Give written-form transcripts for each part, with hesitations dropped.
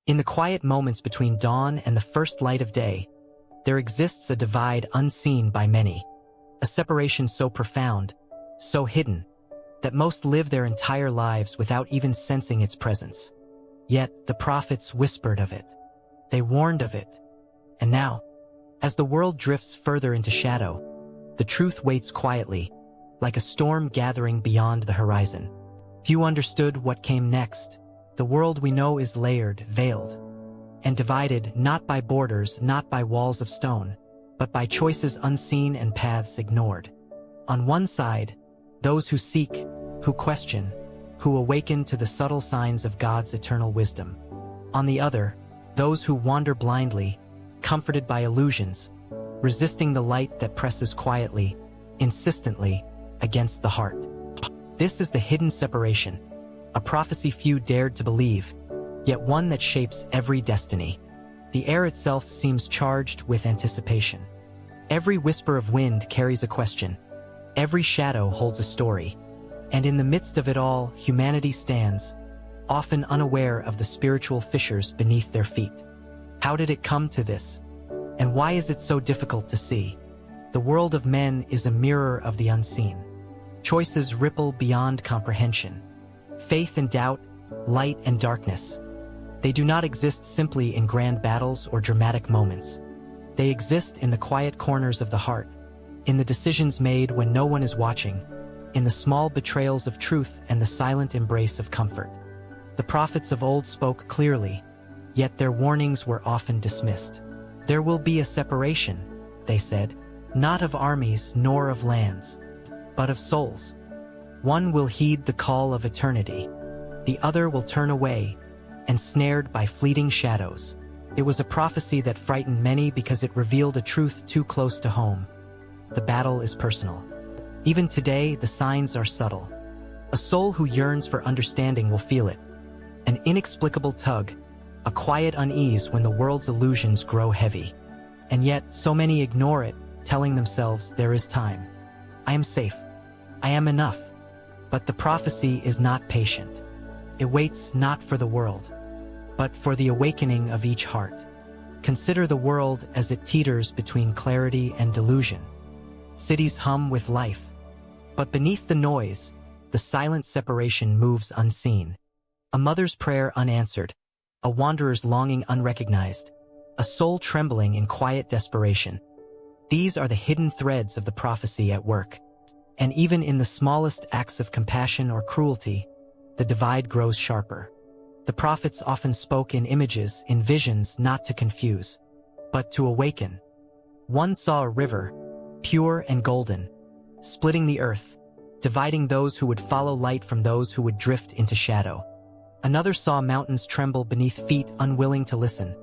In the quiet moments between dawn and the first light of day, there exists a divide unseen by many, a separation so profound, so hidden, that most live their entire lives without even sensing its presence. Yet the prophets whispered of it. They warned of it. And now, as the world drifts further into shadow, the truth waits quietly, like a storm gathering beyond the horizon. Few understood what came next. The world we know is layered, veiled, and divided not by borders, not by walls of stone, but by choices unseen and paths ignored. On one side, those who seek, who question, who awaken to the subtle signs of God's eternal wisdom. On the other, those who wander blindly, comforted by illusions, resisting the light that presses quietly, insistently, against the heart. This is the hidden separation, a prophecy few dared to believe, yet one that shapes every destiny. The air itself seems charged with anticipation. Every whisper of wind carries a question. Every shadow holds a story. And in the midst of it all, humanity stands, often unaware of the spiritual fissures beneath their feet. How did it come to this? And why is it so difficult to see? The world of men is a mirror of the unseen. Choices ripple beyond comprehension. Faith and doubt, light and darkness. They do not exist simply in grand battles or dramatic moments. They exist in the quiet corners of the heart, in the decisions made when no one is watching, in the small betrayals of truth and the silent embrace of comfort. The prophets of old spoke clearly, yet their warnings were often dismissed. There will be a separation, they said, not of armies nor of lands, but of souls. One will heed the call of eternity. The other will turn away, ensnared by fleeting shadows. It was a prophecy that frightened many because it revealed a truth too close to home. The battle is personal. Even today, the signs are subtle. A soul who yearns for understanding will feel it. An inexplicable tug, a quiet unease when the world's illusions grow heavy. And yet, so many ignore it, telling themselves there is time. I am safe. I am enough. But the prophecy is not patient. It waits not for the world, but for the awakening of each heart. Consider the world as it teeters between clarity and delusion. Cities hum with life, but beneath the noise, the silent separation moves unseen. A mother's prayer unanswered, a wanderer's longing unrecognized, a soul trembling in quiet desperation. These are the hidden threads of the prophecy at work. And even in the smallest acts of compassion or cruelty, the divide grows sharper. The prophets often spoke in images, in visions, not to confuse, but to awaken. One saw a river, pure and golden, splitting the earth, dividing those who would follow light from those who would drift into shadow. Another saw mountains tremble beneath feet unwilling to listen,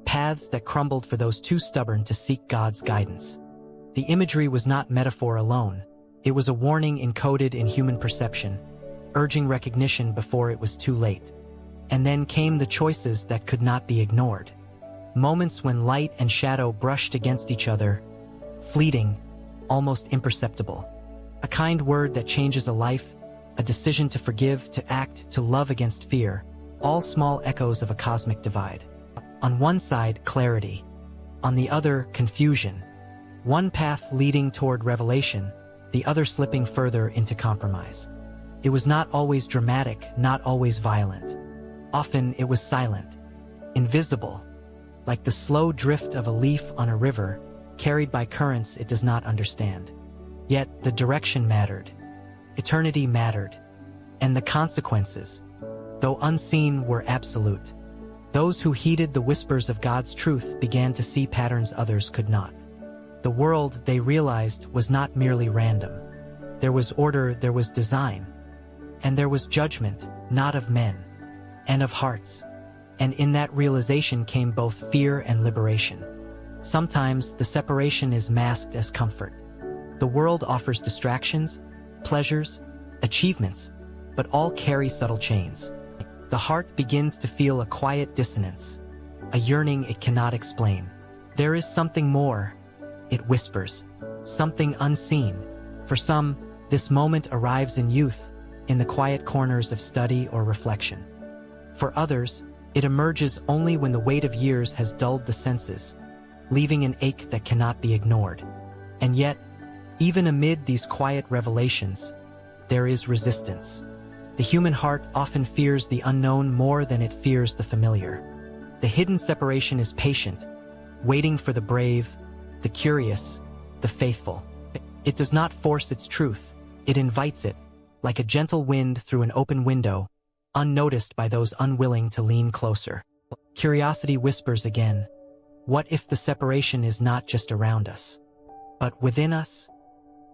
paths that crumbled for those too stubborn to seek God's guidance. The imagery was not metaphor alone. It was a warning encoded in human perception, urging recognition before it was too late. And then came the choices that could not be ignored. Moments when light and shadow brushed against each other, fleeting, almost imperceptible. A kind word that changes a life, a decision to forgive, to act, to love against fear, all small echoes of a cosmic divide. On one side, clarity. On the other, confusion. One path leading toward revelation, the other slipping further into compromise. It was not always dramatic, not always violent. Often it was silent, invisible, like the slow drift of a leaf on a river, carried by currents it does not understand. Yet the direction mattered, eternity mattered, and the consequences, though unseen, were absolute. Those who heeded the whispers of God's truth began to see patterns others could not. The world, they realized, was not merely random. There was order, there was design, and there was judgment, not of men, and of hearts. And in that realization came both fear and liberation. Sometimes the separation is masked as comfort. The world offers distractions, pleasures, achievements, but all carry subtle chains. The heart begins to feel a quiet dissonance, a yearning it cannot explain. There is something more, it whispers, something unseen. For some, this moment arrives in youth, in the quiet corners of study or reflection. For others, It emerges only when the weight of years has dulled the senses, leaving an ache that cannot be ignored. And yet, even amid these quiet revelations, there is resistance. The human heart often fears the unknown more than it fears the familiar. The hidden separation is patient, waiting for the brave, the curious, the faithful. It does not force its truth, it invites it, like a gentle wind through an open window, unnoticed by those unwilling to lean closer. Curiosity whispers again, what if the separation is not just around us, but within us?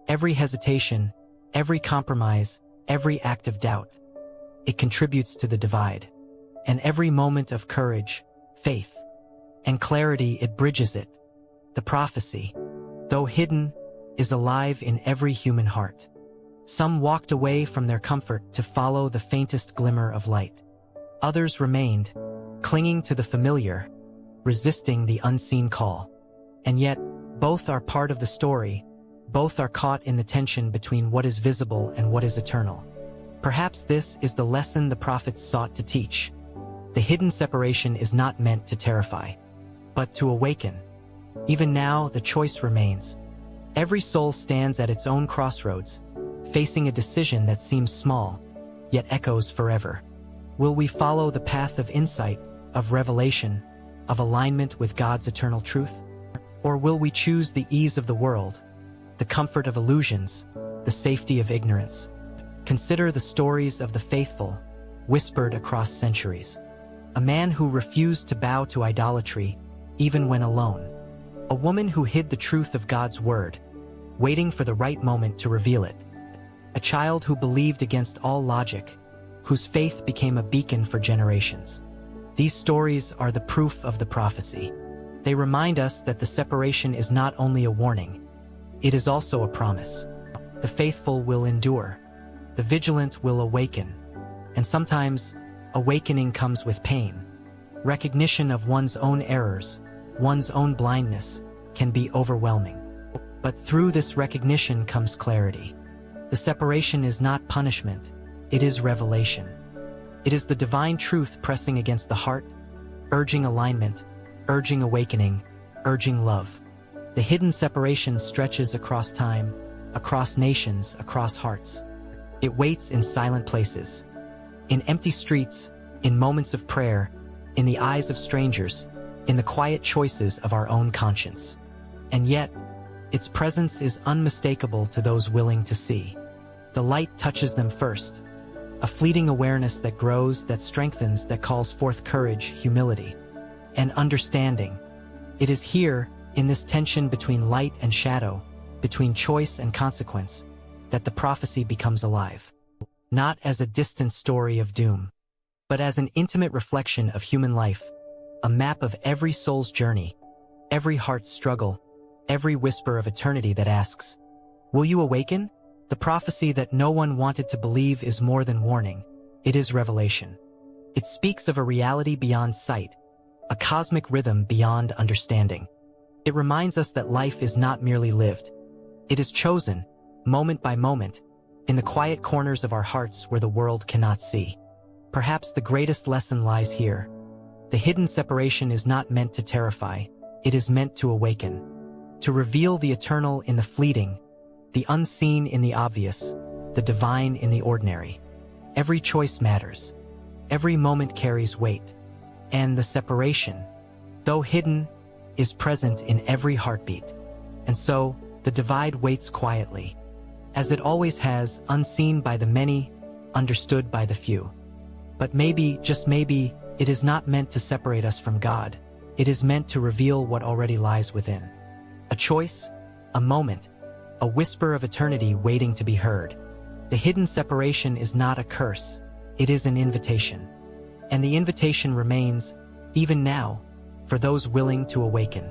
Every hesitation, every compromise, every act of doubt, it contributes to the divide. And every moment of courage, faith, and clarity, it bridges it. The prophecy, though hidden, is alive in every human heart. Some walked away from their comfort to follow the faintest glimmer of light. Others remained, clinging to the familiar, resisting the unseen call. And yet, both are part of the story. Both are caught in the tension between what is visible and what is eternal. Perhaps this is the lesson the prophets sought to teach. The hidden separation is not meant to terrify, but to awaken. Even now, the choice remains. Every soul stands at its own crossroads, facing a decision that seems small, yet echoes forever. Will we follow the path of insight, of revelation, of alignment with God's eternal truth? Or will we choose the ease of the world, the comfort of illusions, the safety of ignorance? Consider the stories of the faithful, whispered across centuries. A man who refused to bow to idolatry, even when alone. A woman who hid the truth of God's word, waiting for the right moment to reveal it. A child who believed against all logic, whose faith became a beacon for generations. These stories are the proof of the prophecy. They remind us that the separation is not only a warning, it is also a promise. The faithful will endure, the vigilant will awaken, and sometimes awakening comes with pain. Recognition of one's own errors, one's own blindness, can be overwhelming. But through this recognition comes clarity. The separation is not punishment, it is revelation. It is the divine truth pressing against the heart, urging alignment, urging awakening, urging love. The hidden separation stretches across time, across nations, across hearts. It waits in silent places, in empty streets, in moments of prayer, in the eyes of strangers, in the quiet choices of our own conscience. And yet, its presence is unmistakable to those willing to see. The light touches them first, a fleeting awareness that grows, that strengthens, that calls forth courage, humility, and understanding. It is here, in this tension between light and shadow, between choice and consequence, that the prophecy becomes alive. Not as a distant story of doom, but as an intimate reflection of human life, a map of every soul's journey, every heart's struggle, every whisper of eternity that asks, will you awaken? The prophecy that no one wanted to believe is more than warning. It is revelation. It speaks of a reality beyond sight, a cosmic rhythm beyond understanding. It reminds us that life is not merely lived. It is chosen, moment by moment, in the quiet corners of our hearts where the world cannot see. Perhaps the greatest lesson lies here. The hidden separation is not meant to terrify, it is meant to awaken, to reveal the eternal in the fleeting, the unseen in the obvious, the divine in the ordinary. Every choice matters. Every moment carries weight. And the separation, though hidden, is present in every heartbeat. And so, the divide waits quietly, as it always has, unseen by the many, understood by the few. But maybe, just maybe, it is not meant to separate us from God. It is meant to reveal what already lies within. A choice, a moment, a whisper of eternity waiting to be heard. The hidden separation is not a curse, it is an invitation. And the invitation remains, even now, for those willing to awaken.